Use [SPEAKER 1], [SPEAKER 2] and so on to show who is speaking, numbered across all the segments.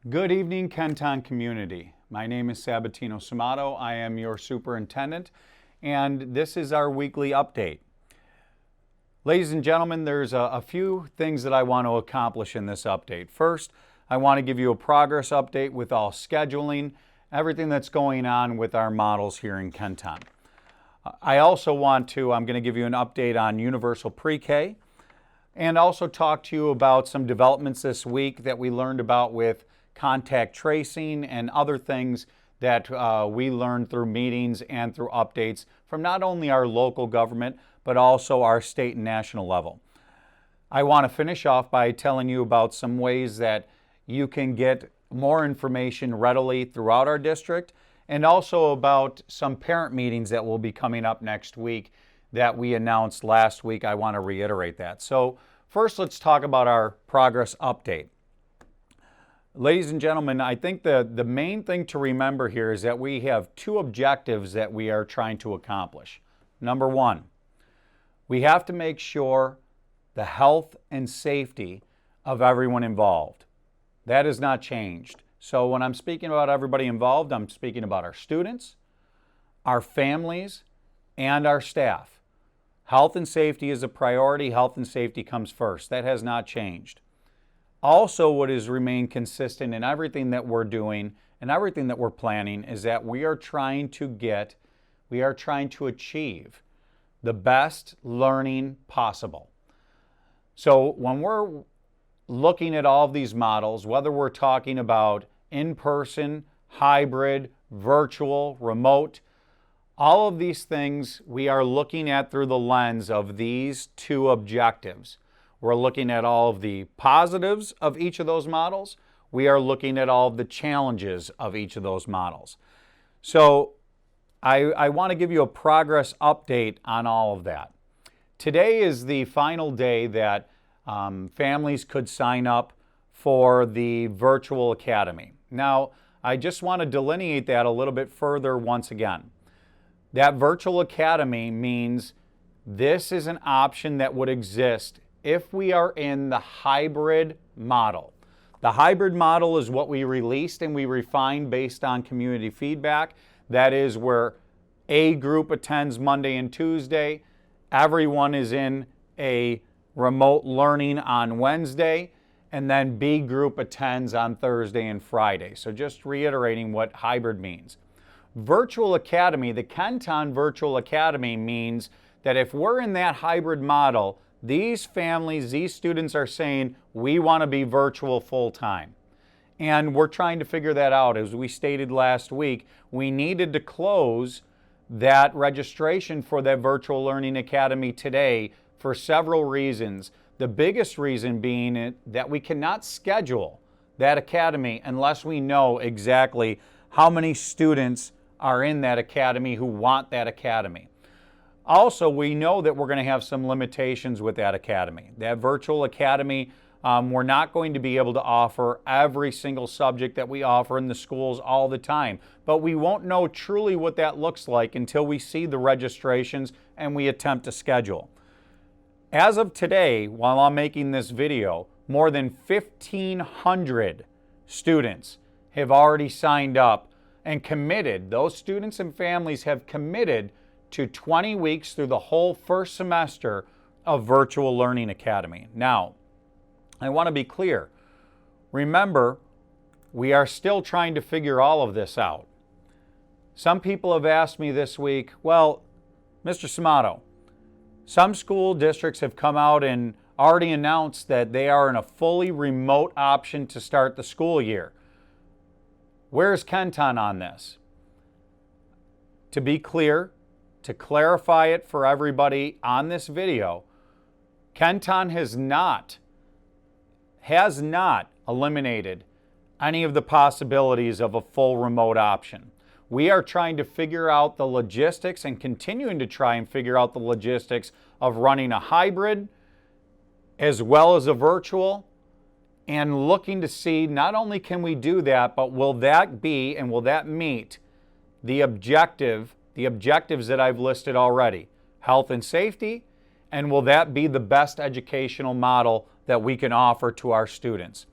[SPEAKER 1] Good evening, Kenton community. My name is Sabatino Samato. I am your superintendent, and this is our weekly update. Ladies and gentlemen, there's a few things that I want to accomplish in this update. First, I want to give you a progress update with all scheduling, everything that's going on with our models here in Kenton. I also I'm going to give you an update on Universal Pre-K and also talk to you about some developments this week that we learned about with contact tracing and other things that we learned through meetings and through updates from not only our local government, but also our state and national level. I want to finish off by telling you about some ways that you can get more information readily throughout our district, and also about some parent meetings that will be coming up next week that we announced last week. I want to reiterate that. So first, let's talk about our progress update. Ladies and gentlemen, I think the main thing to remember here is that we have two objectives that we are trying to accomplish. Number one, we have to make sure the health and safety of everyone involved. That has not changed. So when I'm speaking about everybody involved, I'm speaking about our students, our families, and our staff. Health and safety is a priority. Health and safety comes first. That has not changed. Also, what has remained consistent in everything that we're doing and everything that we're planning is that we are trying to achieve the best learning possible. So when we're looking at all of these models, whether we're talking about in-person, hybrid, virtual, remote, all of these things we are looking at through the lens of these two objectives. We're looking at all of the positives of each of those models. We are looking at all of the challenges of each of those models. So I want to give you a progress update on all of that. Today is the final day that families could sign up for the virtual academy. Now, I just want to delineate that a little bit further once again. That virtual academy means this is an option that would exist if we are in the hybrid model. The hybrid model is what we released and we refined based on community feedback. That is where A group attends Monday and Tuesday, everyone is in a remote learning on Wednesday, and then B group attends on Thursday and Friday. So just reiterating what hybrid means. Virtual Academy, the Kenton Virtual Academy means that if we're in that hybrid model, these families, these students are saying, we want to be virtual full-time. And we're trying to figure that out. As we stated last week, we needed to close that registration for that Virtual Learning Academy today for several reasons. The biggest reason being that we cannot schedule that academy unless we know exactly how many students are in that academy who want that academy. Also, we know that we're going to have some limitations with that academy. That virtual academy, we're not going to be able to offer every single subject that we offer in the schools all the time, but we won't know truly what that looks like until we see the registrations and we attempt to schedule. As of today, while I'm making this video, more than 1,500 students have already signed up and committed. Those students and families have committed to 20 weeks through the whole first semester of Virtual Learning Academy. Now, I want to be clear. Remember, we are still trying to figure all of this out. Some people have asked me this week, well, Mr. Samato, some school districts have come out and already announced that they are in a fully remote option to start the school year. Where's Kenton on this? To be clear, to clarify it for everybody on this video, Kenton has not eliminated any of the possibilities of a full remote option. We are trying to figure out the logistics and continuing to try and figure out the logistics of running a hybrid as well as a virtual, and looking to see not only can we do that, but will that be and will that meet the objectives that I've listed already, health and safety, and will that be the best educational model that we can offer to our students?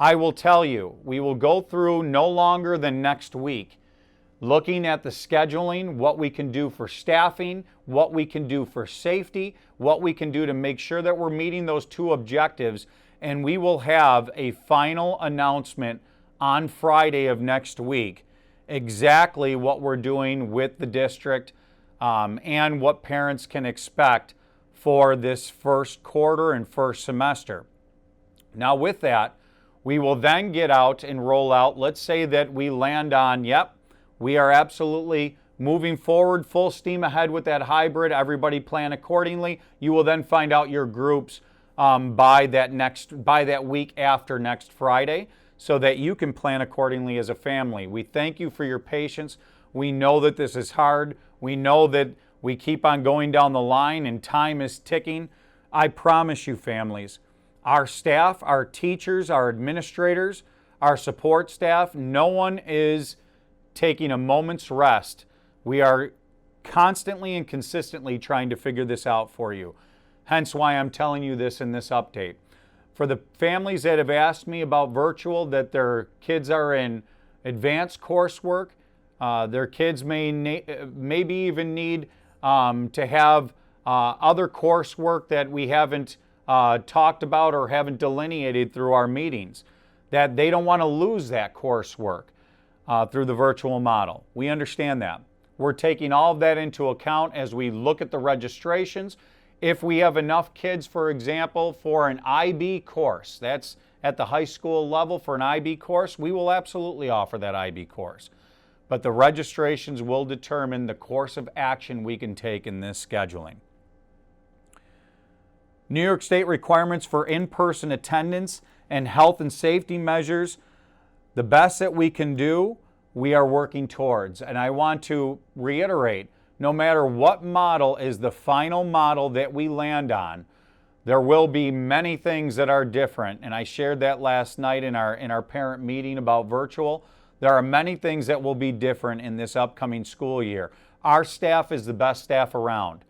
[SPEAKER 1] I will tell you, we will go through no longer than next week, looking at the scheduling, what we can do for staffing, what we can do for safety, what we can do to make sure that we're meeting those two objectives, and we will have a final announcement on Friday of next week, exactly what we're doing with the district and what parents can expect for this first quarter and first semester. Now with that, we will then get out and roll out. Let's say that we land on, yep, we are absolutely moving forward, full steam ahead with that hybrid. Everybody plan accordingly. You will then find out your groups by that week after next Friday, so that you can plan accordingly as a family. We thank you for your patience. We know that this is hard. We know that we keep on going down the line and time is ticking. I promise you, families, our staff, our teachers, our administrators, our support staff, no one is taking a moment's rest. We are constantly and consistently trying to figure this out for you. Hence why I'm telling you this in this update. For the families that have asked me about virtual, that their kids are in advanced coursework, their kids maybe even need to have other coursework that we haven't talked about or haven't delineated through our meetings, that they don't want to lose that coursework through the virtual model. We understand that. We're taking all of that into account as we look at the registrations. If we have enough kids, for example, for an IB course, that's at the high school level for an IB course, we will absolutely offer that IB course. But the registrations will determine the course of action we can take in this scheduling. New York State requirements for in-person attendance and health and safety measures, the best that we can do, we are working towards. And I want to reiterate, no matter what model is the final model that we land on, there will be many things that are different. And I shared that last night in our parent meeting about virtual. There are many things that will be different in this upcoming school year. Our staff is the best staff around.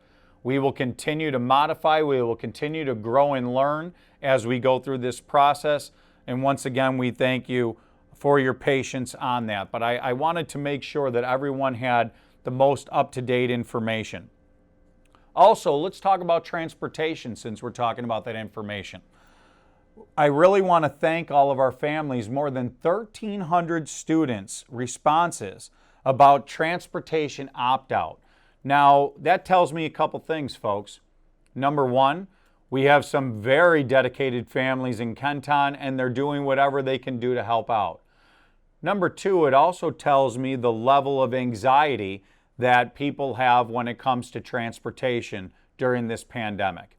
[SPEAKER 1] We will continue to modify, we will continue to grow and learn as we go through this process. And once again, we thank you for your patience on that. But I wanted to make sure that everyone had the most up-to-date information. Also, let's talk about transportation since we're talking about that information. I really want to thank all of our families, more than 1,300 students' responses about transportation opt-out. Now, that tells me a couple things, folks. Number one, we have some very dedicated families in Kenton, and they're doing whatever they can do to help out. Number two, it also tells me the level of anxiety that people have when it comes to transportation during this pandemic.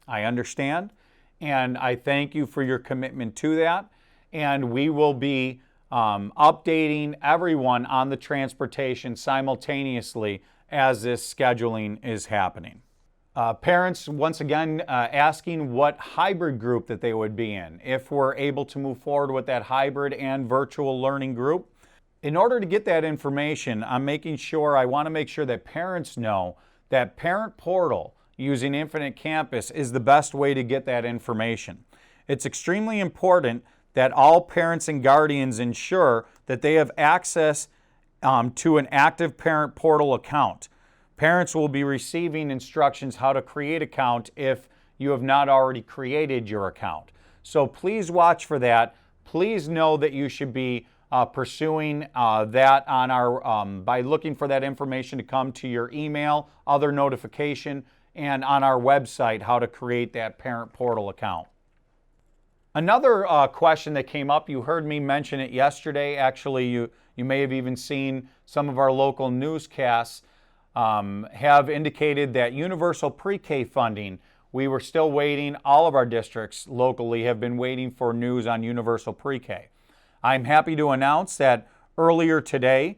[SPEAKER 1] I understand, and I thank you for your commitment to that, and we will be updating everyone on the transportation simultaneously as this scheduling is happening. Parents, once again, asking what hybrid group that they would be in, if we're able to move forward with that hybrid and virtual learning group. In order to get that information, I want to make sure that parents know that Parent Portal using Infinite Campus is the best way to get that information. It's extremely important that all parents and guardians ensure that they have access to an active Parent Portal account. Parents will be receiving instructions how to create an account if you have not already created your account. So please watch for that. Please know that you should be pursuing that on our by looking for that information to come to your email, other notification, and on our website how to create that Parent Portal account. Another question that came up, you heard me mention it yesterday. Actually, you may have even seen some of our local newscasts have indicated that universal pre-K funding, we were still waiting. All of our districts locally have been waiting for news on universal pre-K. I'm happy to announce that earlier today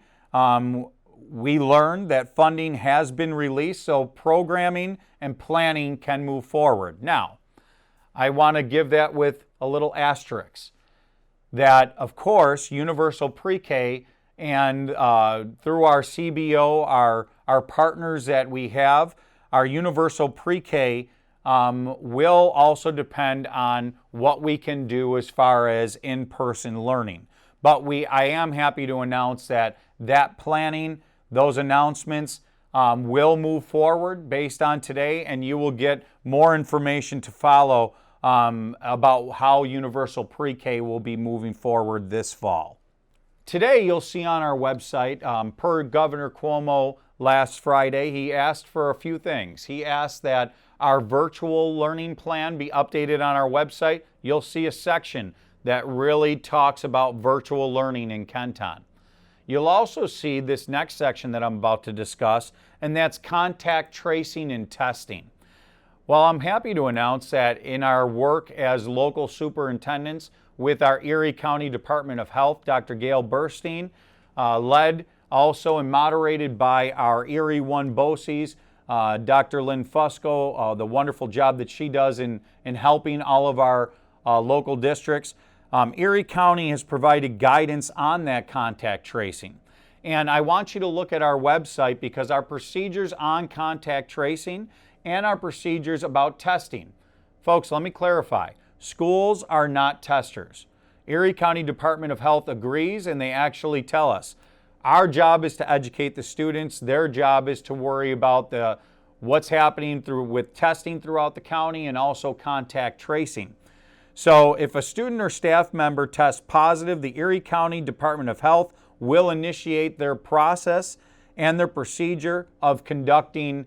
[SPEAKER 1] we learned that funding has been released, so programming and planning can move forward. Now, I want to give that with a little asterisk. That, of course, universal pre-K and through our CBO, our partners that we have, our universal pre-K will also depend on what we can do as far as in-person learning. But I am happy to announce that planning, those announcements will move forward based on today, and you will get more information to follow about how Universal Pre-K will be moving forward this fall. Today, you'll see on our website, per Governor Cuomo last Friday, he asked for a few things. He asked that our virtual learning plan be updated on our website. You'll see a section that really talks about virtual learning in Kenton. You'll also see this next section that I'm about to discuss, and that's contact tracing and testing. Well, I'm happy to announce that in our work as local superintendents with our Erie County Department of Health, Dr. Gail Burstein, led also and moderated by our Erie 1 BOCES, Dr. Lynn Fusco, the wonderful job that she does in helping all of our local districts. Erie County has provided guidance on that contact tracing. And I want you to look at our website because our procedures on contact tracing and our procedures about testing. Folks, let me clarify. Schools are not testers. Erie County Department of Health agrees, and they actually tell us our job is to educate the students. Their job is to worry about what's happening with testing throughout the county and also contact tracing. So if a student or staff member tests positive, the Erie County Department of Health will initiate their process and their procedure of conducting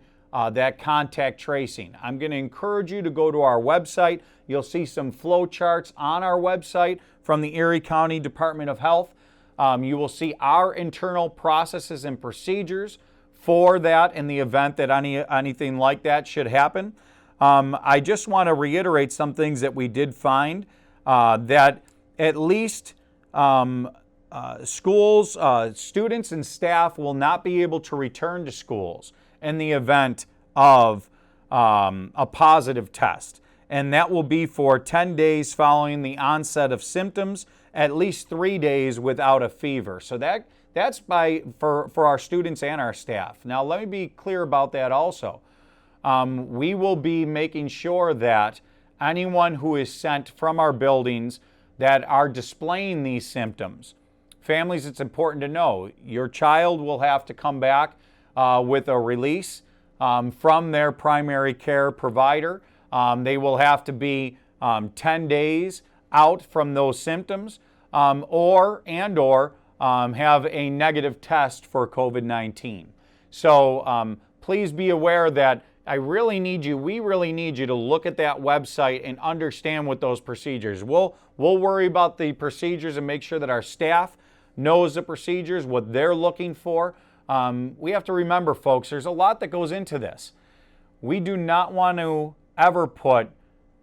[SPEAKER 1] that contact tracing. I'm going to encourage you to go to our website. You'll see some flow charts on our website from the Erie County Department of Health. You will see our internal processes and procedures for that in the event that anything like that should happen. I just want to reiterate some things that we did find, that at least schools, students and staff will not be able to return to schools in the event of a positive test. And that will be for 10 days following the onset of symptoms, at least 3 days without a fever. So that's for our students and our staff. Now, let me be clear about that also. We will be making sure that anyone who is sent from our buildings that are displaying these symptoms, families, it's important to know, your child will have to come back with a release from their primary care provider. They will have to be 10 days out from those symptoms or have a negative test for COVID-19. So please be aware that we really need you to look at that website and understand what those procedures. We'll worry about the procedures and make sure that our staff knows the procedures, what they're looking for. We have to remember, folks, there's a lot that goes into this. We do not want to ever put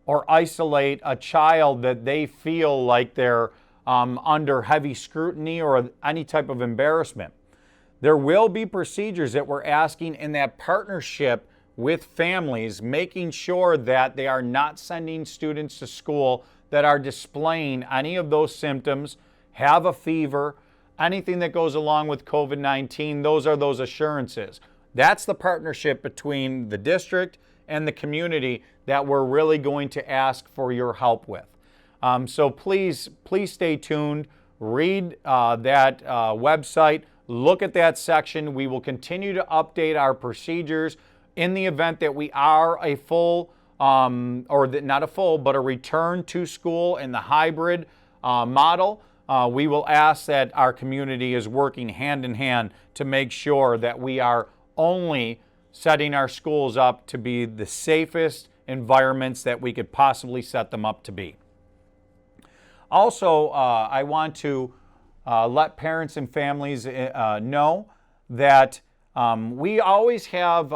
[SPEAKER 1] or isolate a child that they feel like they're under heavy scrutiny or any type of embarrassment. There will be procedures that we're asking in that partnership with families, making sure that they are not sending students to school that are displaying any of those symptoms, have a fever, anything that goes along with COVID-19. Those are those assurances. That's the partnership between the district and the community that we're really going to ask for your help with. So please stay tuned. Read that website. Look at that section. We will continue to update our procedures in the event that we are a full, not a full, but a return to school in the hybrid model. We will ask that our community is working hand in hand to make sure that we are only setting our schools up to be the safest environments that we could possibly set them up to be. Also, I want to let parents and families know that we always have,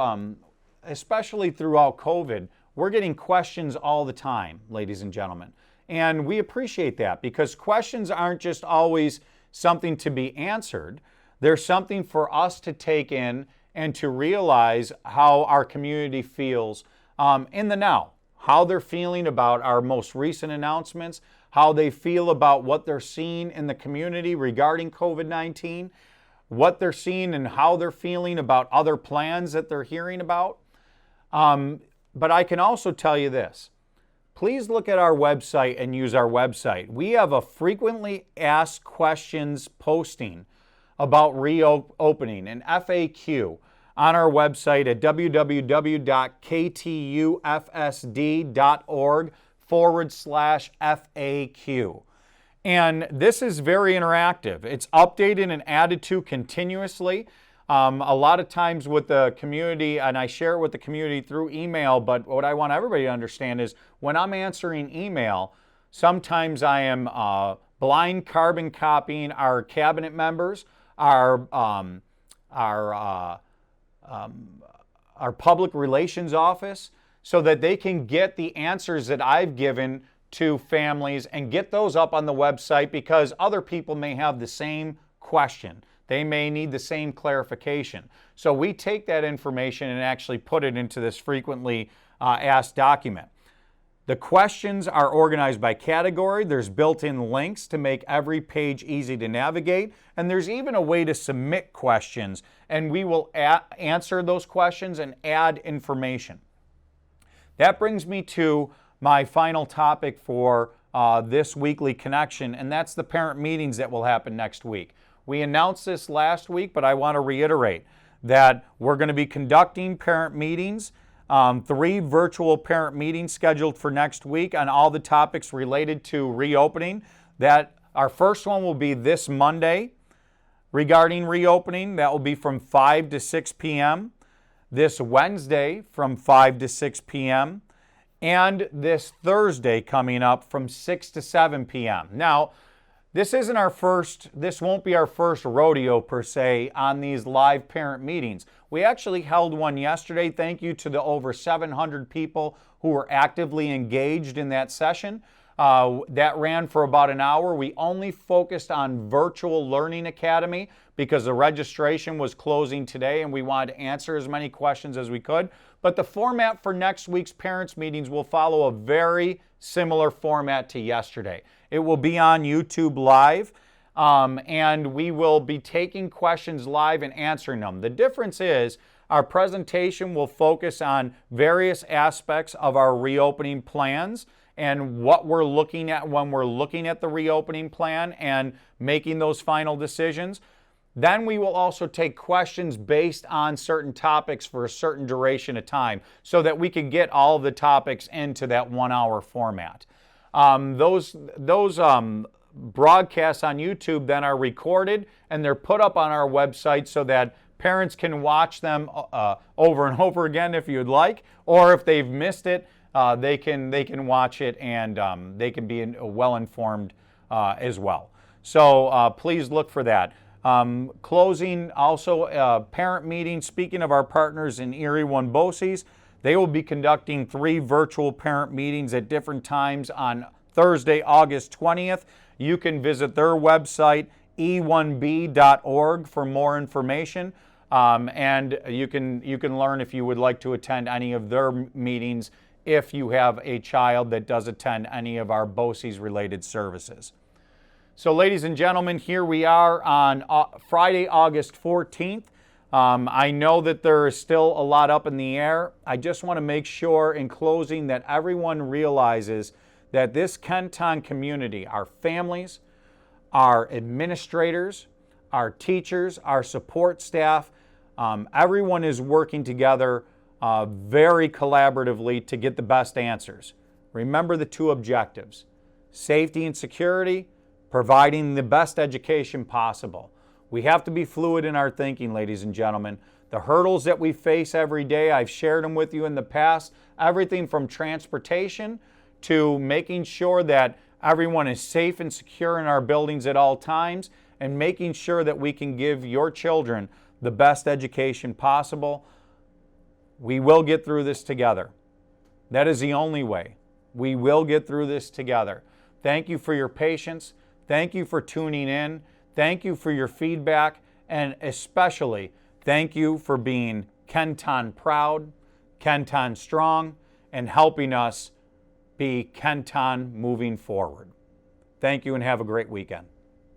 [SPEAKER 1] especially throughout COVID, we're getting questions all the time, ladies and gentlemen. And we appreciate that because questions aren't just always something to be answered. They're something for us to take in and to realize how our community feels in the now, how they're feeling about our most recent announcements, how they feel about what they're seeing in the community regarding COVID-19, what they're seeing and how they're feeling about other plans that they're hearing about. But I can also tell you this. Please look at our website and use our website. We have a frequently asked questions posting about reopening, an FAQ, on our website at www.ktufsd.org/FAQ. And this is very interactive. It's updated and added to continuously. A lot of times with the community, and I share it with the community through email, but what I want everybody to understand is when I'm answering email, sometimes I am blind carbon copying our cabinet members, our public relations office, so that they can get the answers that I've given to families and get those up on the website, because other people may have the same question. They may need the same clarification. So we take that information and actually put it into this frequently asked document. The questions are organized by category. There's built-in links to make every page easy to navigate. And there's even a way to submit questions, and we will answer those questions and add information. That brings me to my final topic for this weekly connection, and that's the parent meetings that will happen next week. We announced this last week, but I want to reiterate that we're going to be conducting parent meetings, 3 virtual parent meetings scheduled for next week on all the topics related to reopening. That our first one will be this Monday regarding reopening. That will be from 5 to 6 p.m. This Wednesday from 5 to 6 p.m. and this Thursday coming up from 6 to 7 p.m. Now, this won't be our first rodeo per se on these live parent meetings. We actually held one yesterday. Thank you to the over 700 people who were actively engaged in that session. That ran for about an hour. We only focused on Virtual Learning Academy because the registration was closing today and we wanted to answer as many questions as we could. But the format for next week's parents' meetings will follow a very similar format to yesterday. It will be on YouTube Live, and we will be taking questions live and answering them. The difference is our presentation will focus on various aspects of our reopening plans and what we're looking at when we're looking at the reopening plan and making those final decisions. Then we will also take questions based on certain topics for a certain duration of time so that we can get all of the topics into that 1-hour format. Those broadcasts on YouTube then are recorded and they're put up on our website so that parents can watch them over and over again if you'd like, or if they've missed it, they can watch it and they can be well informed as well. So please look for that. Closing also parent meeting. Speaking of our partners in Erie One-Bosse's, they will be conducting 3 virtual parent meetings at different times on Thursday, August 20th. You can visit their website, e1b.org, for more information. And you can learn if you would like to attend any of their meetings if you have a child that does attend any of our Bosse's related services. So ladies and gentlemen, here we are on Friday, August 14th. I know that there is still a lot up in the air. I just want to make sure in closing that everyone realizes that this Kenton community, our families, our administrators, our teachers, our support staff, everyone is working together very collaboratively to get the best answers. Remember the 2 objectives: safety and security, providing the best education possible. We have to be fluid in our thinking, ladies and gentlemen. The hurdles that we face every day, I've shared them with you in the past, everything from transportation to making sure that everyone is safe and secure in our buildings at all times, and making sure that we can give your children the best education possible. We will get through this together. That is the only way. We will get through this together. Thank you for your patience. Thank you for tuning in. Thank you for your feedback. And especially, thank you for being Kenton proud, Kenton strong, and helping us be Kenton moving forward. Thank you and have a great weekend.